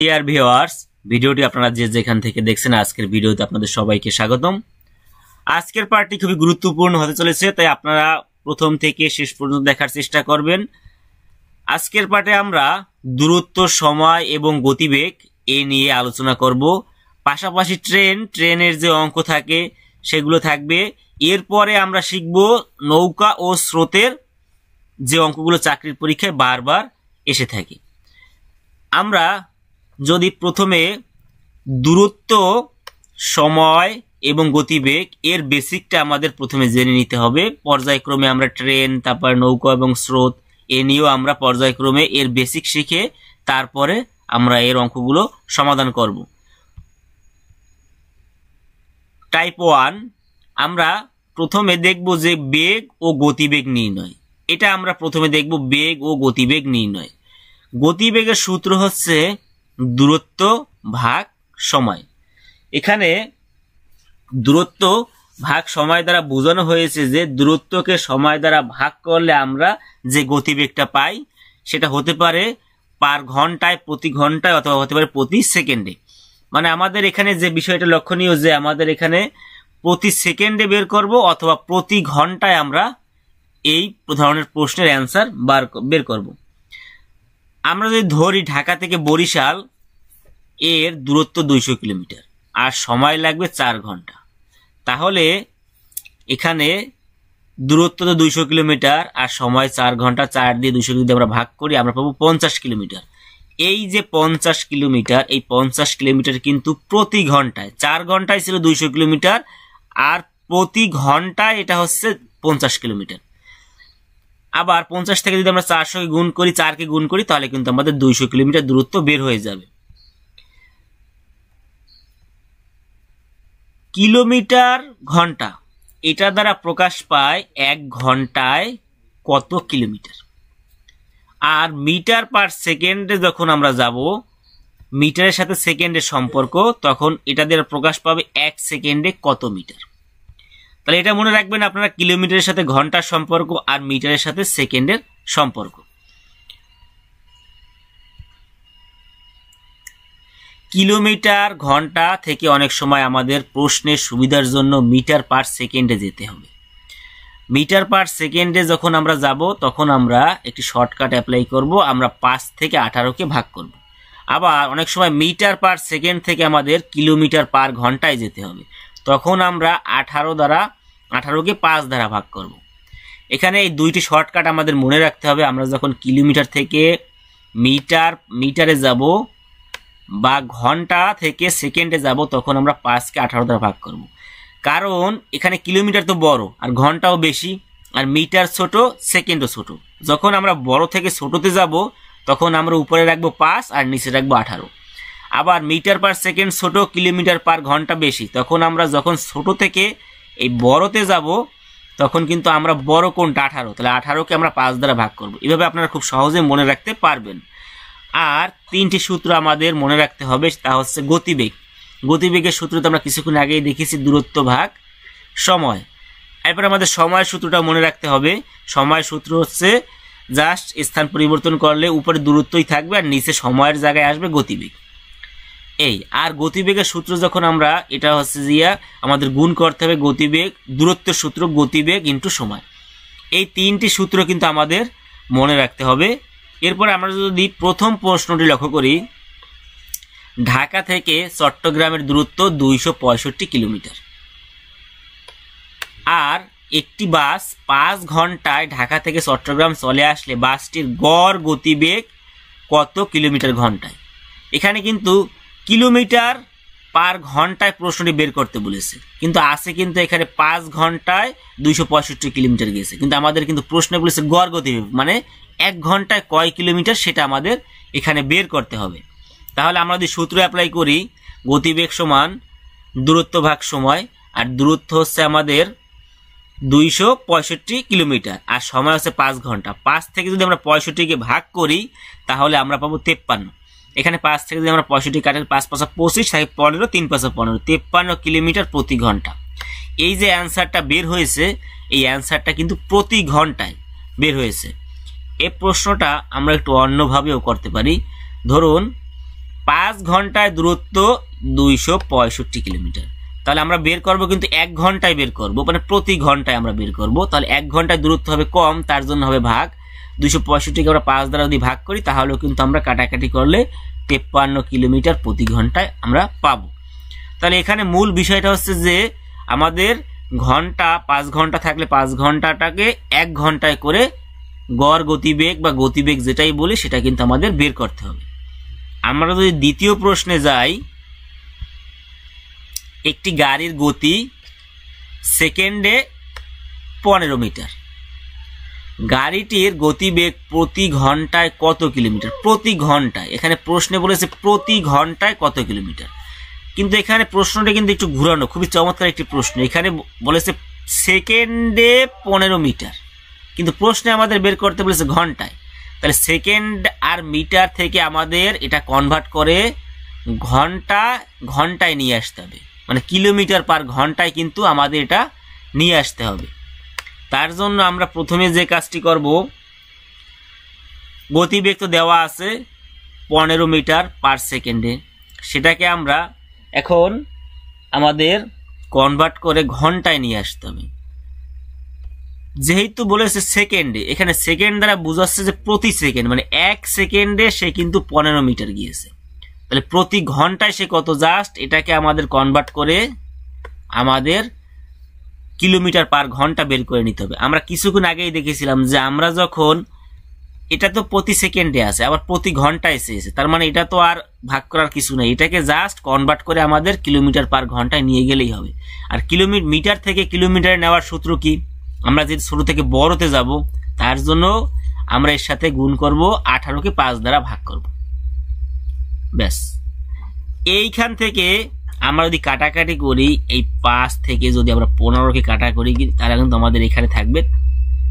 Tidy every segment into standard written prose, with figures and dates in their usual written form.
Dear viewers, ভিডিওটি আপনারা যে যেখান থেকে দেখছেন আজকের ভিডিওতে আপনাদের সবাইকে স্বাগতম। আজকের পার্টটি খুবই গুরুত্বপূর্ণ হতে চলেছে, তাই আপনারা প্রথম থেকে শেষ পর্যন্ত দেখার চেষ্টা করবেন। আজকের পার্টে আমরা দূরত্ব, সময় এবং গতিবেগ এ নিয়ে আলোচনা করব। পাশাপাশি ট্রেনের যে অঙ্ক থাকে সেগুলো থাকবে। এরপরে আমরা শিখব নৌকা ও স্রোতের যে অঙ্কগুলো চাকরির পরীক্ষায় বারবার এসে থাকে। আমরা যদি প্রথমে দূরত্ব, সময় এবং গতিবেগ এর বেসিকটা আমাদের প্রথমে জেনে নিতে হবে। পর্যায়ক্রমে আমরা ট্রেন, তারপর নৌকা এবং স্রোত এ নিয়েও আমরা পর্যায়ক্রমে এর বেসিক শিখে তারপরে আমরা এর অঙ্কগুলো সমাধান করব। টাইপ 1 আমরা প্রথমে দেখব যে বেগ ও গতিবেগ নির্ণয়। এটা আমরা প্রথমে দেখব বেগ ও গতিবেগ নির্ণয়। গতিবেগের সূত্র হচ্ছে দূরত্ব ভাগ সময়। এখানে দূরত্ব ভাগ সময় দ্বারা বোঝানো হয়েছে যে দূরত্বকে সময় দ্বারা ভাগ করলে আমরা যে গতিবেগটা পাই সেটা হতে পারে পার ঘন্টায়, প্রতি ঘন্টায়, অথবা হতে পারে প্রতি সেকেন্ডে। মানে আমাদের এখানে যে বিষয়টা লক্ষণীয় যে আমাদের এখানে প্রতি সেকেন্ডে বের করব অথবা প্রতি ঘন্টায় আমরা এই ধরনের প্রশ্নের অ্যান্সার বের করব। আমরা যদি ধরি ঢাকা থেকে বরিশাল এর দূরত্ব 200 কিলোমিটার আর সময় লাগবে 4 ঘন্টা, তাহলে এখানে দূরত্ব তো 200 কিলোমিটার আর সময় 4 ঘন্টা, 4 দিয়ে 200 যদি আমরা ভাগ করি আমরা পাবো 50 কিলোমিটার। এই যে 50 কিলোমিটার, এই 50 কিলোমিটার কিন্তু প্রতি ঘন্টায়, 4 ঘন্টায় ছিল 200 কিলোমিটার আর প্রতি ঘন্টায় এটা হচ্ছে 50 কিলোমিটার। আবার 50 থেকে যদি আমরা 400 গুণ করি, 4কে গুণ করি, তাহলে কিন্তু আমাদের 200 কিলোমিটার দূরত্ব বের হয়ে যাবে। কিলোমিটার ঘন্টা এটা দ্বারা প্রকাশ পায় 1 ঘন্টায় কত কিলোমিটার। আর মিটার পার সেকেন্ডে যখন আমরা যাব, মিটারের সাথে সেকেন্ডের সম্পর্ক, তখন এটা দ্বারা প্রকাশ পাবে 1 সেকেন্ডে কত মিটার। তাহলে এটা মনে রাখবেন আপনারা, কিলোমিটারের সাথে ঘন্টার সম্পর্ক আর মিটারের সাথে সেকেন্ডের সম্পর্ক। কিলোমিটার ঘন্টা থেকে অনেক সময় আমাদের প্রশ্নের সুবিধার জন্য মিটার পার সেকেন্ডে যেতে হবে। মিটার পার সেকেন্ডে যখন আমরা যাব তখন আমরা একটি শর্টকাট অ্যাপ্লাই করব, আমরা 5 থেকে 18কে ভাগ করব। আবার অনেক সময় মিটার পার সেকেন্ড থেকে আমাদের কিলোমিটার পার ঘন্টায় যেতে হবে, তখন আমরা 18কে 5 দ্বারা ভাগ করব। এখানে এই দুইটি শর্টকাট আমাদের মনে রাখতে হবে। আমরা যখন কিলোমিটার থেকে মিটারে যাব বা ঘন্টা থেকে সেকেন্ডে যাব, তখন আমরা 5কে 18 দ্বারা ভাগ করব। কারণ এখানে কিলোমিটার তো বড় আর ঘন্টাও বেশি, আর মিটার ছোট, সেকেন্ডও ছোট। যখন আমরা বড় থেকে ছোটতে যাব তখন আমরা উপরে রাখবো 5 আর নিচে রাখবো 18। আবার মিটার পার সেকেন্ড ছোট, কিলোমিটার পার ঘন্টা বেশি, তখন আমরা যখন ছোট থেকে এই বড়তে যাব তখন কিন্তু আমরা বড় কোনটা 18, তাহলে 18কে আমরা 5 দ্বারা ভাগ করব। এভাবে আপনারা খুব সহজে মনে রাখতে পারবেন। আর 3টি সূত্র আমাদের মনে রাখতে হবে, তা হচ্ছে গতিবেগ। গতিবেগের সূত্র তো আমরা কিছুক্ষণ আগেই দেখেছি, দূরত্ব ভাগ সময়। এরপর আমাদের সময়ের সূত্রটা মনে রাখতে হবে। সময়ের সূত্র হচ্ছে জাস্ট স্থান পরিবর্তন করলে উপরে দূরত্বই থাকবে আর নিচে সময়ের জায়গায় আসবে গতিবেগ। এই আর গতিবেগের সূত্র যখন আমরা, এটা হচ্ছে যে আমাদের গুণ করতে হবে গতিবেগ, দূরত্বের সূত্র গতিবেগ ইন্টু সময়। এই 3টি সূত্র কিন্তু আমাদের মনে রাখতে হবে। এরপর আমরা যদি প্রথম প্রশ্নটি লক্ষ্য করি, ঢাকা থেকে চট্টগ্রামের দূরত্ব 265 কিলোমিটার আর একটি বাস 5 ঘন্টায় ঢাকা থেকে চট্টগ্রাম চলে আসলে বাসটির গড় গতিবেগ কত কিলোমিটার ঘন্টায়। এখানে কিন্তু কিলোমিটার পার ঘন্টায় প্রশ্নটি বের করতে বলেছে, কিন্তু আছে কিন্তু এখানে 5 ঘন্টায় 265 কিলোমিটার গেছে, কিন্তু আমাদের কিন্তু প্রশ্নে বলেছে গড় গতিবেগ, মানে 1 ঘন্টায় কয় কিলোমিটার সেটা আমাদের এখানে বের করতে হবে। তাহলে আমরা যদি সূত্র অ্যাপ্লাই করি, গতিবেগ সমান দূরত্ব ভাগ সময়, আর দূরত্ব হচ্ছে আমাদের 265 কিলোমিটার আর সময় হচ্ছে 5 ঘন্টা। 5 থেকে যদি আমরা 65কে ভাগ করি তাহলে আমরা পাবো 53। এখানে 5 থেকে যদি আমরা 65 কাটেন, 5 5 25 থাকে 15, 3 5 15, 53 কিলোমিটার প্রতি ঘন্টা। এই যে অ্যান্সারটা বের হয়েছে, এই অ্যান্সারটা কিন্তু প্রতি ঘন্টায় বের হয়েছে। এই প্রশ্নটা আমরা একটু অন্যভাবেও করতে পারি। ধরুন 5 ঘন্টায় দূরত্ব 265 কিলোমিটার। তাহলে আমরা বের করব কিন্তু 1 ঘন্টায় বের করব, মানে প্রতি ঘন্টায় আমরা বের করব। তাহলে 1 ঘন্টায় দূরত্ব হবে কম, তার জন্য হবে ভাগ। 265কে আমরা 5 দ্বারা যদি ভাগ করি তাহলেও কিন্তু আমরা কাটাকাটি করলে 53 কিলোমিটার প্রতি ঘন্টায় আমরা পাবো। তাহলে এখানে মূল বিষয়টা হচ্ছে যে আমাদের ঘন্টা 5 ঘন্টা থাকলে 5 ঘন্টাটাকে 1 ঘন্টায় করে গড় গতিবেগ বা গতিবেগ যেটাই বলি সেটা কিন্তু আমাদের বের করতে হবে। আমরা যদি দ্বিতীয় প্রশ্নে যাই, একটি গাড়ির গতি সেকেন্ডে 15 মিটার, গাড়িটির গতিবেগ প্রতি ঘন্টায় কত কিলোমিটার? প্রতি ঘন্টায়, এখানে প্রশ্নে বলেছে প্রতি ঘন্টায় কত কিলোমিটার, কিন্তু এখানে প্রশ্নটা কিন্তু একটু ঘুরানো, খুবই চমৎকার একটি প্রশ্ন। এখানে বলেছে সেকেন্ডে 15 মিটার, কিন্তু প্রশ্নে আমাদের বের করতে বলেছে ঘন্টায়। তাহলে সেকেন্ড আর মিটার থেকে আমাদের এটা কনভার্ট করে ঘন্টায় নিয়ে আসতে হবে, মানে কিলোমিটার পার ঘন্টায় কিন্তু আমাদের এটা নিয়ে আসতে হবে। তার জন্য আমরা প্রথমে যে কাজটি করব, গতিবেগ তো দেওয়া আছে 15 মিটার পার সেকেন্ডে, সেটাকে আমরা এখন আমাদের কনভার্ট করে ঘন্টায় নিয়ে আসতে হবে। যেহেতু বলেছে সেকেন্ডে, এখানে সেকেন্ড দ্বারা বোঝাচ্ছে যে প্রতি সেকেন্ড, মানে 1 সেকেন্ডে সে কিন্তু 15 মিটার গিয়েছে। তাহলে প্রতি ঘন্টায় সে কত, জাস্ট এটাকে আমাদের কনভার্ট করে আমাদের কিলোমিটার পার ঘন্টা বের করে নিতে হবে। আমরা কিছুক্ষণ আগেই দেখেছিলাম যে আমরা যখন, এটা তো প্রতি সেকেন্ডে আছে, আবার প্রতি ঘন্টায় এসেছে, তার মানে এটা তো আর ভাগ করার কিছু নেই, এটাকে জাস্ট কনভার্ট করে আমাদের কিলোমিটার পার ঘন্টায় নিয়ে গেলেই হবে। আর মিটার থেকে কিলোমিটারে নেওয়ার সূত্র কি? আমরা যদি ছোট থেকে বড়তে যাব তার জন্য আমরা এর সাথে গুণ করব, 18কে 5 দ্বারা ভাগ করব, ব্যাস। এইখান থেকে আমরা যদি কাটাকাটি করি, এই 5 থেকে যদি আমরা 15কে কাটা করি তাহলে কিন্তু আমাদের এখানে থাকবে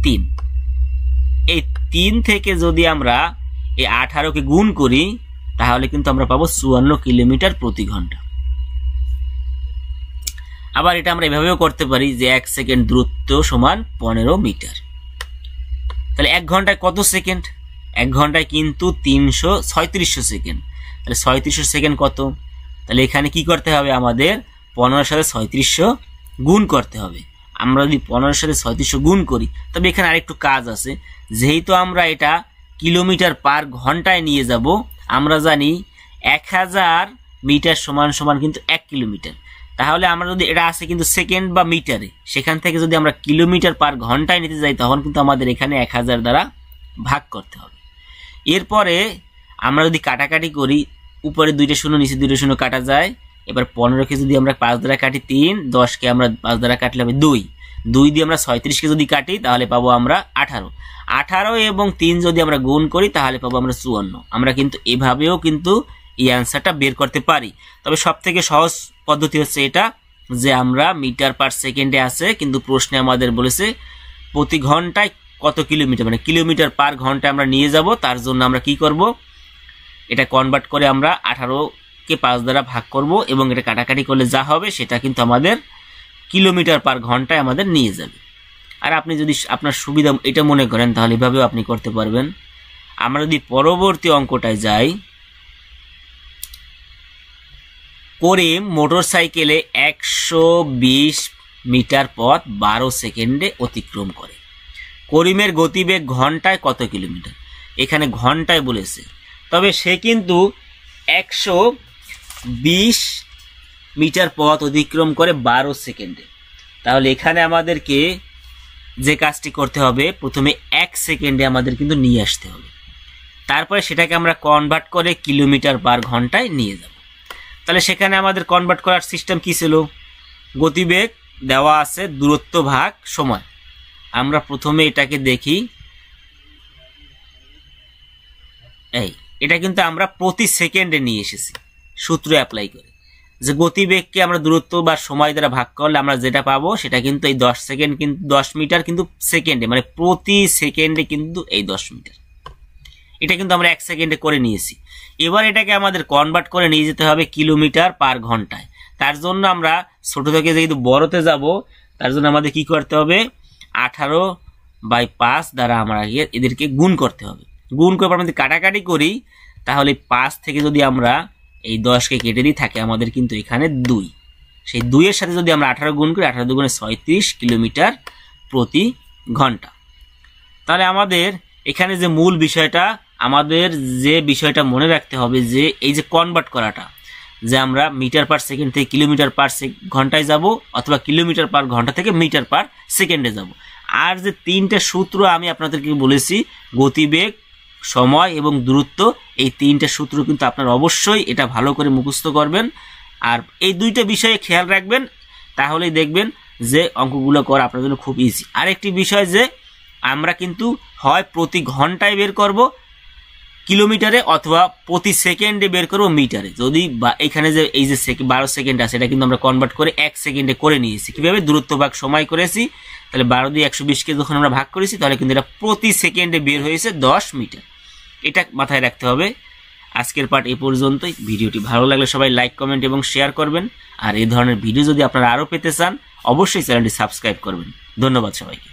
3। এই 3 থেকে যদি আমরা এই 18কে গুণ করি তাহলে কিন্তু আমরা পাবো 54 কিলোমিটার প্রতি ঘন্টা। আবার এটা আমরা এভাবেও করতে পারি যে 1 সেকেন্ড দূরত্ব সমান 15 মিটার। তাহলে 1 ঘন্টায় কত সেকেন্ড? 1 ঘন্টায় কিন্তু 3600 সেকেন্ড। তাহলে 3600 সেকেন্ড কত? তাহলে এখানে কি করতে হবে, আমাদের 15 সাথে 3600 গুণ করতে হবে। আমরা যদি 15 সাথে 3600 গুণ করি, তবে এখানে আরেকটু কাজ আছে। যেহেতু আমরা এটা কিলোমিটার পার ঘন্টায় নিয়ে যাব, আমরা জানি 1000 মিটার সমান সমান কিন্তু 1 কিলোমিটার। তাহলে আমরা যদি এটা আছে কিন্তু সেকেন্ড বা মিটারে, সেখান থেকে যদি আমরা কিলোমিটার পার ঘন্টায় নিতে যাই তখন কিন্তু আমাদের এখানে 1000 দ্বারা ভাগ করতে হবে। এরপরে আমরা যদি কাটাকাটি করি, উপরে 2টা শূন্য নিচে 2টা শূন্য কাটা যায়। এবার 15কে যদি আমরা 5 দ্বারা কাটি 3, 10কে আমরা 5 দ্বারা কাটলে হবে 2, 2 দিয়ে আমরা 36কে যদি কাটি তাহলে পাবো আমরা 18, 18 এবং 3 যদি আমরা গুণ করি তাহলে পাবো আমরা 54। আমরা কিন্তু এভাবেও কিন্তু এই অ্যান্সারটা বের করতে পারি। তবে সব থেকে সহজ পদ্ধতি হচ্ছে এটা, যে আমরা মিটার পার সেকেন্ডে আছে কিন্তু প্রশ্নে আমাদের বলেছে প্রতি ঘন্টায় কত কিলোমিটার, মানে কিলোমিটার পার ঘন্টায় আমরা নিয়ে যাব। তার জন্য আমরা কি করব, এটা কনভার্ট করে আমরা 18কে 5 দ্বারা ভাগ করব এবং এটা কাটাকাটি করলে যা হবে সেটা কিন্তু আমাদের কিলোমিটার পার ঘন্টায় আমাদের নিয়ে যাবে। আর আপনি যদি আপনার সুবিধা এটা মনে করেন তাহলে এভাবেও আপনি করতে পারবেন। আমরা যদি পরবর্তী অঙ্কটায় যাই, করিম মোটরসাইকেলে 120 মিটার পথ 12 সেকেন্ডে অতিক্রম করে। করিমের গতিবেগ ঘন্টায় কত কিলোমিটার? এখানে ঘন্টায় বলেছে, তবে সে কিন্তু 120 মিটার পথ অতিক্রম করে 12 সেকেন্ডে। তাহলে এখানে আমাদেরকে যে কাজটি করতে হবে, প্রথমে 1 সেকেন্ডে আমাদের কিন্তু নিয়ে আসতে হবে, তারপরে সেটাকে আমরা কনভার্ট করে কিলোমিটার পার ঘন্টায় নিয়ে যাব। তাহলে সেখানে আমাদের কনভার্ট করার সিস্টেম কি ছিল? গতিবেগ দেওয়া আছে, দূরত্ব ভাগ সময়। আমরা প্রথমে এটাকে দেখি, এটা কিন্তু আমরা প্রতি সেকেন্ডে নিয়ে এসেছি সূত্র অ্যাপ্লাই করে, যে গতিবেগকে আমরা দূরত্ব বা সময় দ্বারা ভাগ করলে আমরা যেটা পাবো সেটা কিন্তু এই 10 সেকেন্ড, কিন্তু 10 মিটার কিন্তু সেকেন্ডে, মানে প্রতি সেকেন্ডে কিন্তু এই 10 মিটার। এটা কিন্তু আমরা 1 সেকেন্ডে করে নিয়েছি। এবার এটাকে আমাদের কনভার্ট করে নিয়ে যেতে হবে কিলোমিটার পার ঘন্টায়। তার জন্য আমরা ছোট থেকে যেহেতু বড়তে যাব, তার জন্য আমাদের কি করতে হবে, 18/5 দ্বারা আমরা এদেরকে গুণ করতে হবে। গুণ করে আমাদের কাটাকাটি করি, তাহলে 5 থেকে যদি আমরা এই 10কে কেটে দিই, থাকে আমাদের কিন্তু এখানে 2। সেই 2-এর সাথে যদি আমরা 18 গুণ করি, 18 দুগুণে 36 কিলোমিটার প্রতি ঘন্টা। তাহলে আমাদের এখানে যে মূল বিষয়টা, আমাদের যে বিষয়টা মনে রাখতে হবে যে এই যে কনভার্ট করাটা, যে আমরা মিটার পার সেকেন্ড থেকে কিলোমিটার পার ঘন্টায় যাব, অথবা কিলোমিটার পার ঘন্টা থেকে মিটার পার সেকেন্ডে যাব। আর যে 3টা সূত্র আমি আপনাদেরকে বলেছি, গতিবেগ, সময় এবং দূরত্ব, এই 3টা সূত্র কিন্তু আপনারা অবশ্যই এটা ভালো করে মুখস্থ করবেন। আর এই 2টা বিষয়ে খেয়াল রাখবেন, তাহলেই দেখবেন যে অঙ্কগুলো করা আপনার জন্য খুব ইজি। আরেকটি বিষয় যে আমরা কিন্তু হয় প্রতি ঘন্টায় বের করব কিলোমিটারে, অথবা প্রতি সেকেন্ডে বের করবো মিটারে। যদি এখানে যে এই যে 12 সেকেন্ড আছে, এটা কিন্তু আমরা কনভার্ট করে 1 সেকেন্ডে করে নিয়েছি। কিভাবে? দূরত্ব ভাগ সময় করেছি। তাহলে 12 দিয়ে 120কে যখন আমরা ভাগ করেছি, তাহলে কিন্তু এটা প্রতি সেকেন্ডে বের হয়েছে 10 মিটার। এটা মাথায় রাখতে হবে। আজকের পার্ট এই পর্যন্তই। ভিডিওটি ভালো লাগলে সবাই লাইক, কমেন্ট এবং শেয়ার করবেন। আর এই ধরনের ভিডিও যদি আপনারা আরও পেতে চান, অবশ্যই চ্যানেলটি সাবস্ক্রাইব করবেন। ধন্যবাদ সবাইকে।